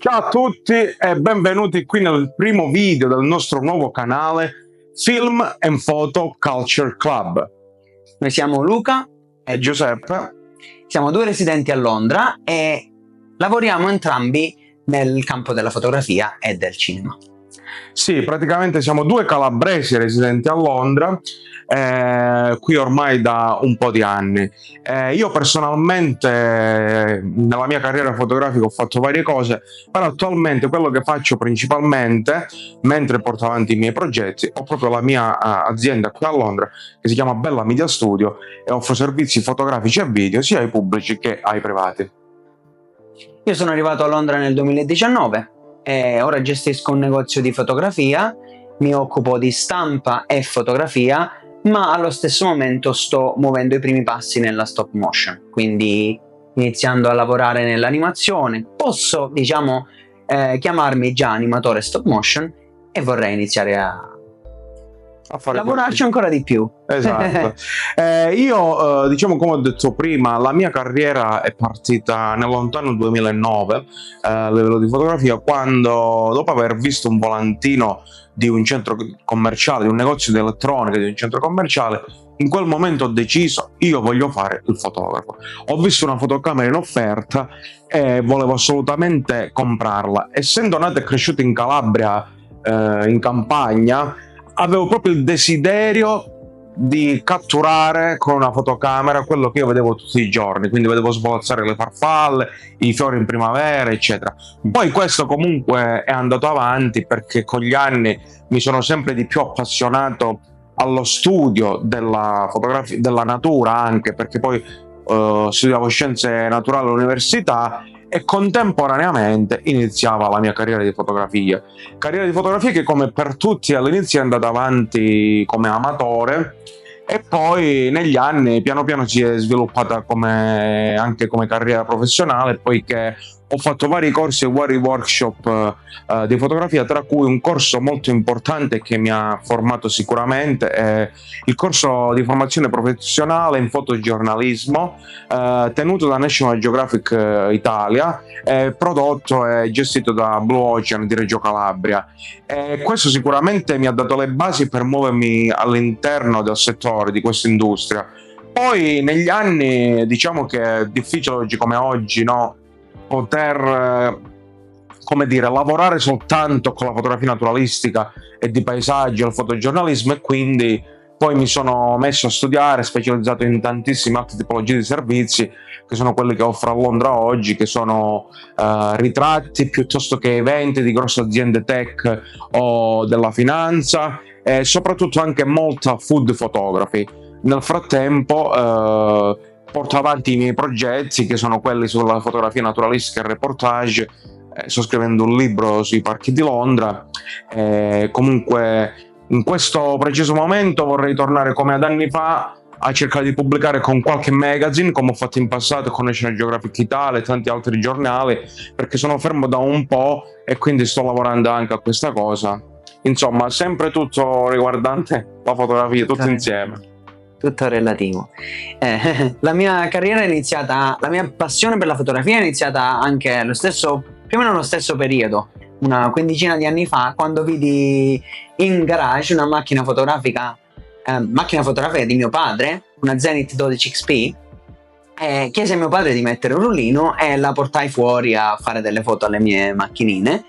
Ciao a tutti e benvenuti qui nel primo video del nostro nuovo canale Film and Photo Culture Club. Noi siamo Luca e Giuseppe. Siamo due residenti a Londra e lavoriamo entrambi nel campo della fotografia e del cinema. Sì, praticamente siamo due calabresi residenti a Londra, qui ormai da un po' di anni. Io personalmente nella mia carriera fotografica ho fatto varie cose, però attualmente quello che faccio principalmente, mentre porto avanti i miei progetti, ho proprio la mia azienda qui a Londra che si chiama Bella Media Studio e offro servizi fotografici e video sia ai pubblici che ai privati. Io sono arrivato a Londra nel 2019 e ora gestisco un negozio di fotografia, mi occupo di stampa e fotografia, ma allo stesso momento sto muovendo i primi passi nella stop motion, quindi iniziando a lavorare nell'animazione. Posso, chiamarmi già animatore stop motion e vorrei iniziare a fare lavorarci ancora di più. Esatto. Io come ho detto prima, la mia carriera è partita nel lontano 2009 a livello di fotografia, quando dopo aver visto un volantino di un centro commerciale, di un negozio di elettronica, di un centro commerciale, in quel momento ho deciso: io voglio fare il fotografo. Ho visto una fotocamera in offerta e volevo assolutamente comprarla. Essendo nato e cresciuto in Calabria, in campagna, avevo proprio il desiderio di catturare con una fotocamera quello che io vedevo tutti i giorni, quindi vedevo svolazzare le farfalle, i fiori in primavera, eccetera. Poi questo comunque è andato avanti perché con gli anni mi sono sempre di più appassionato allo studio della fotografia, della natura, anche perché poi studiavo scienze naturali all'università e contemporaneamente iniziava la mia carriera di fotografia. Carriera di fotografia che, come per tutti, all'inizio è andata avanti come amatore e poi negli anni piano piano si è sviluppata anche come carriera professionale, poiché ho fatto vari corsi e vari workshop di fotografia, tra cui un corso molto importante che mi ha formato sicuramente è il corso di formazione professionale in fotogiornalismo tenuto da National Geographic Italia, prodotto e gestito da Blue Ocean di Reggio Calabria. Questo sicuramente mi ha dato le basi per muovermi all'interno del settore di questa industria. Poi negli anni, diciamo che è difficile oggi come oggi, no, poter lavorare soltanto con la fotografia naturalistica e di paesaggio, il fotogiornalismo, e quindi poi mi sono messo a studiare, specializzato in tantissime altre tipologie di servizi che sono quelli che offro a Londra oggi, che sono ritratti piuttosto che eventi di grosse aziende tech o della finanza, e soprattutto anche molta food photography. Nel frattempo porto avanti i miei progetti, che sono quelli sulla fotografia naturalistica e reportage. Sto scrivendo un libro sui parchi di Londra. Comunque in questo preciso momento vorrei tornare come ad anni fa a cercare di pubblicare con qualche magazine, come ho fatto in passato con National Geographic Italia e tanti altri giornali, perché sono fermo da un po' e quindi sto lavorando anche a questa cosa. Insomma, sempre tutto riguardante la fotografia, tutto insieme. Tutto relativo. La mia carriera è iniziata, la mia passione per la fotografia è iniziata anche più o meno allo stesso periodo, una quindicina di anni fa, quando vidi in garage una macchina fotografica di mio padre, una Zenith 12XP, e chiesi a mio padre di mettere un rullino e la portai fuori a fare delle foto alle mie macchinine.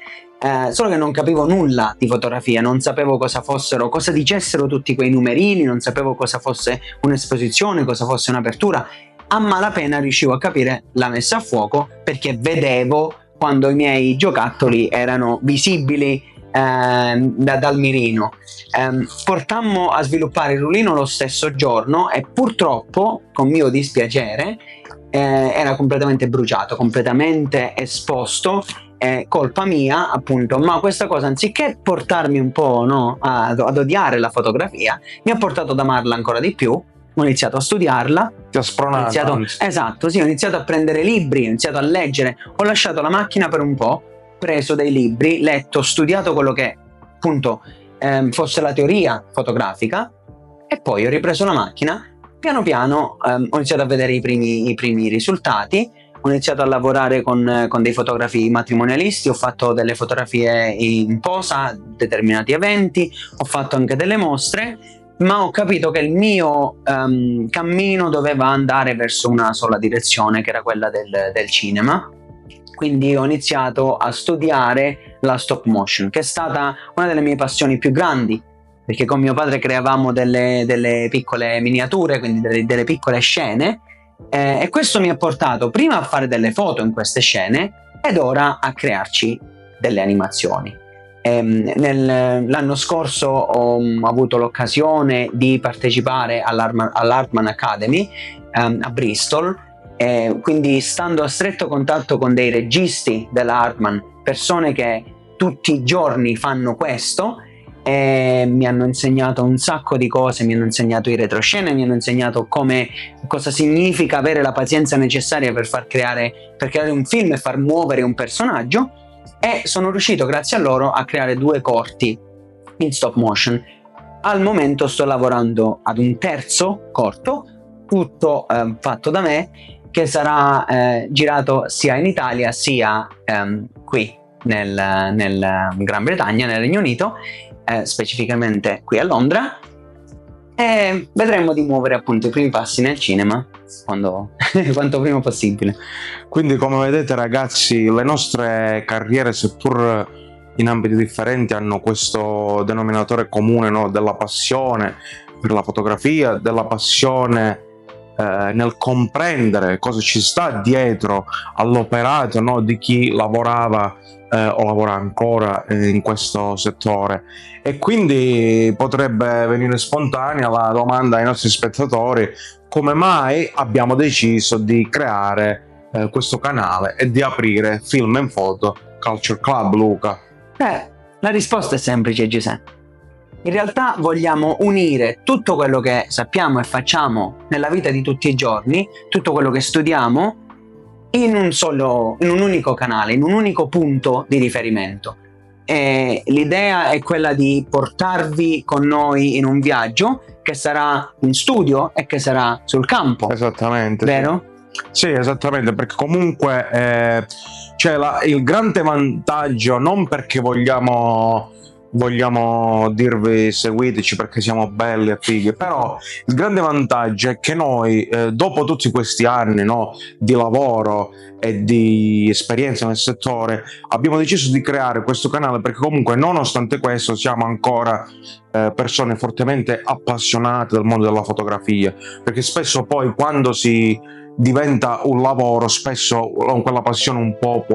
Solo che non capivo nulla di fotografia, non sapevo cosa dicessero tutti quei numerini, non sapevo cosa fosse un'esposizione, cosa fosse un'apertura. A malapena riuscivo a capire la messa a fuoco, perché vedevo quando i miei giocattoli erano visibili dal mirino. Portammo a sviluppare il rullino lo stesso giorno e purtroppo, con mio dispiacere, era completamente bruciato, completamente esposto. Colpa mia, appunto, ma questa cosa, anziché portarmi un po', no, ad odiare la fotografia, mi ha portato ad amarla ancora di più. Ho iniziato a studiarla, ti ha spronato. Esatto, sì, ho iniziato a prendere libri, ho iniziato a leggere, ho lasciato la macchina per un po', preso dei libri, letto, studiato quello che appunto fosse la teoria fotografica, e poi ho ripreso la macchina. Piano piano ho iniziato a vedere i primi risultati. ho iniziato a lavorare con dei fotografi matrimonialisti, ho fatto delle fotografie in posa, determinati eventi, ho fatto anche delle mostre, ma ho capito che il mio cammino doveva andare verso una sola direzione, che era quella del cinema. Quindi ho iniziato a studiare la stop motion, che è stata una delle mie passioni più grandi, perché con mio padre creavamo delle piccole miniature, quindi delle piccole scene, e questo mi ha portato prima a fare delle foto in queste scene ed ora a crearci delle animazioni. L'anno scorso ho avuto l'occasione di partecipare all'Artman Academy a Bristol, quindi stando a stretto contatto con dei registi della Hartman, persone che tutti i giorni fanno questo, mi hanno insegnato un sacco di cose, mi hanno insegnato i retroscene, mi hanno insegnato cosa significa avere la pazienza necessaria per creare un film e far muovere un personaggio, e sono riuscito grazie a loro a creare 2 corti in stop motion. Al momento sto lavorando ad un terzo corto, tutto fatto da me, che sarà girato sia in Italia sia qui nel Gran Bretagna, nel Regno Unito, specificamente qui a Londra, e vedremo di muovere appunto i primi passi nel cinema quanto prima possibile. Quindi, come vedete ragazzi, le nostre carriere, seppur in ambiti differenti, hanno questo denominatore comune, no? Della passione per la fotografia, della passione nel comprendere cosa ci sta dietro all'operato, no? Di chi lavorava o lavora ancora in questo settore. E quindi potrebbe venire spontanea la domanda ai nostri spettatori: come mai abbiamo deciso di creare questo canale e di aprire Film and Photo Culture Club, Luca? La risposta è semplice, Giuseppe. In realtà vogliamo unire tutto quello che sappiamo e facciamo nella vita di tutti i giorni, tutto quello che studiamo, in un unico canale, in un unico punto di riferimento. E l'idea è quella di portarvi con noi in un viaggio che sarà in studio e che sarà sul campo. Esattamente. Vero? Sì, esattamente, perché comunque c'è il grande vantaggio, non perché vogliamo dirvi seguiteci perché siamo belli e fighi, però il grande vantaggio è che noi dopo tutti questi anni, no, di lavoro e di esperienza nel settore, abbiamo deciso di creare questo canale perché comunque nonostante questo siamo ancora persone fortemente appassionate del mondo della fotografia, perché spesso poi quando si diventa un lavoro spesso quella passione un po'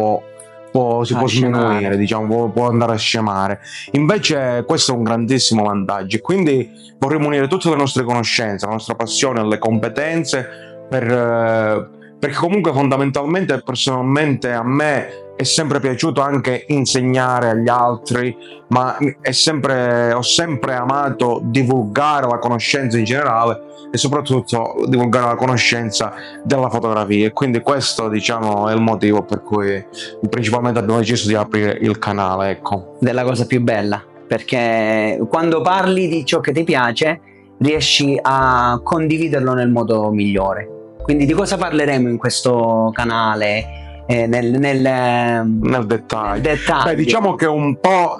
si può sminuire, diciamo, può andare a scemare. Invece questo è un grandissimo vantaggio e quindi vorremmo unire tutte le nostre conoscenze, la nostra passione, le competenze perché comunque fondamentalmente e personalmente a me è sempre piaciuto anche insegnare agli altri, ma ho sempre amato divulgare la conoscenza in generale e soprattutto divulgare la conoscenza della fotografia, e quindi questo, diciamo, è il motivo per cui principalmente abbiamo deciso di aprire il canale, ecco. Della cosa più bella, perché quando parli di ciò che ti piace riesci a condividerlo nel modo migliore. Quindi di cosa parleremo in questo canale? Nel dettaglio. Beh, diciamo che un po'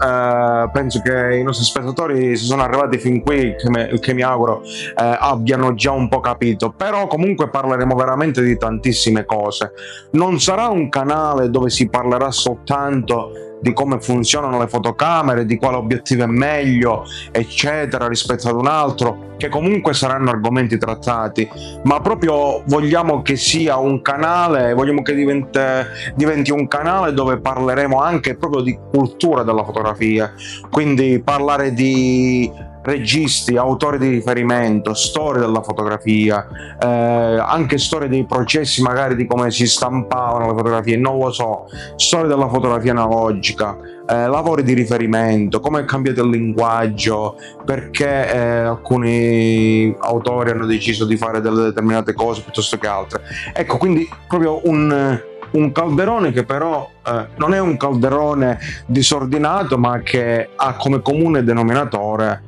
penso che i nostri spettatori si sono arrivati fin qui, che mi auguro abbiano già un po' capito, però comunque parleremo veramente di tantissime cose. Non sarà un canale dove si parlerà soltanto di come funzionano le fotocamere, di quale obiettivo è meglio, eccetera, rispetto ad un altro, che comunque saranno argomenti trattati, ma proprio vogliamo che sia un canale, vogliamo che diventi un canale dove parleremo anche proprio di cultura della fotografia, quindi parlare di registi, autori di riferimento, storie della fotografia, anche storie dei processi, magari di come si stampavano le fotografie, non lo so, storie della fotografia analogica, lavori di riferimento, come è cambiato il linguaggio, perché alcuni autori hanno deciso di fare delle determinate cose piuttosto che altre. Ecco, quindi proprio un calderone che però non è un calderone disordinato, ma che ha come comune denominatore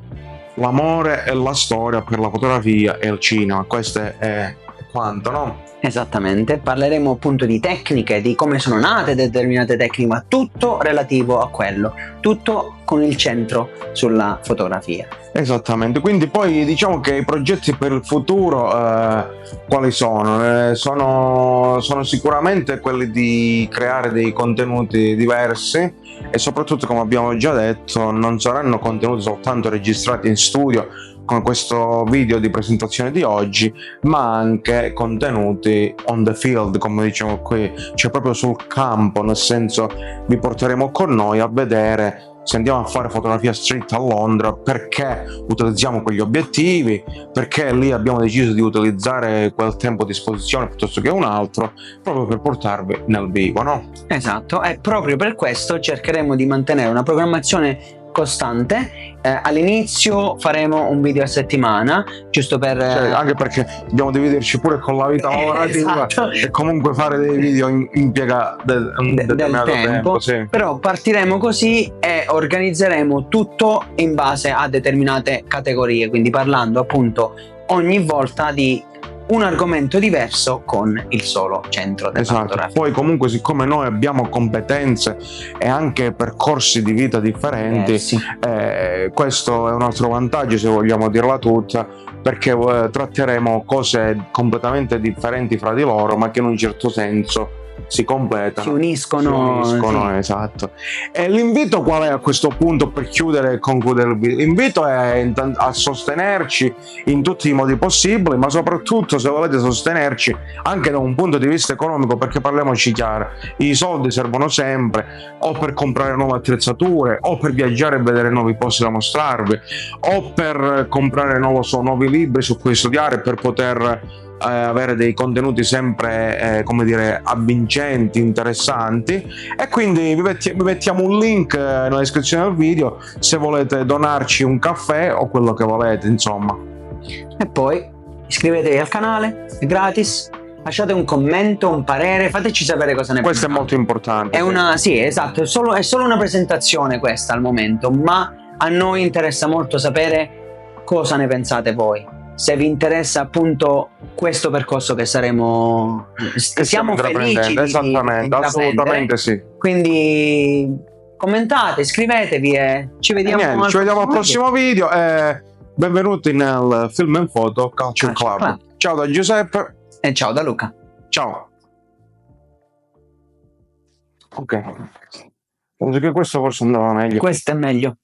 l'amore e la storia per la fotografia e il cinema. Questo è quanto, no? Esattamente, parleremo appunto di tecniche, di come sono nate determinate tecniche, ma tutto relativo a quello, tutto con il centro sulla fotografia. Esattamente, quindi poi diciamo che i progetti per il futuro quali sono? Sono sicuramente quelli di creare dei contenuti diversi e soprattutto, come abbiamo già detto, non saranno contenuti soltanto registrati in studio con questo video di presentazione di oggi, ma anche contenuti on the field, come diciamo qui, cioè proprio sul campo, nel senso vi porteremo con noi a vedere se andiamo a fare fotografia street a Londra, perché utilizziamo quegli obiettivi, perché lì abbiamo deciso di utilizzare quel tempo a disposizione piuttosto che un altro, proprio per portarvi nel vivo, no? Esatto, e proprio per questo cercheremo di mantenere una programmazione costante. All'inizio faremo un video a settimana, giusto per Cioè, anche perché dobbiamo dividerci pure con la vita lavorativa, esatto, e comunque fare dei video impiega un del determinato tempo, sì. però partiremo così e organizzeremo tutto in base a determinate categorie, quindi parlando appunto ogni volta di un argomento diverso con il solo centro della Esatto. fotografia. Poi comunque, siccome noi abbiamo competenze e anche percorsi di vita differenti, questo è un altro vantaggio, se vogliamo dirla tutta, perché tratteremo cose completamente differenti fra di loro, ma che in un certo senso si completano, si uniscono, sì. Esatto. E l'invito qual è a questo punto, per chiudere e concludere il video? L'invito è a sostenerci in tutti i modi possibili, ma soprattutto se volete sostenerci anche da un punto di vista economico, perché parliamoci chiaro, i soldi servono sempre, o per comprare nuove attrezzature, o per viaggiare e vedere nuovi posti da mostrarvi, o per comprare nuovi libri su cui studiare, per poter avere dei contenuti sempre come dire avvincenti, interessanti. E quindi vi mettiamo un link nella descrizione del video se volete donarci un caffè o quello che volete, insomma. E poi iscrivetevi al canale, è gratis, lasciate un commento, un parere, fateci sapere cosa ne pensate. Questo è molto importante. Sì, esatto, è solo una presentazione questa al momento, ma a noi interessa molto sapere cosa ne pensate voi. Se vi interessa appunto questo percorso che siamo felici di esattamente, assolutamente sì. Quindi commentate, iscrivetevi e ci vediamo al prossimo video. Benvenuti nel Film and Photo Culture Club. Ciao da Giuseppe e ciao da Luca. Ciao. Ok, penso che questo forse andava meglio. Questo è meglio.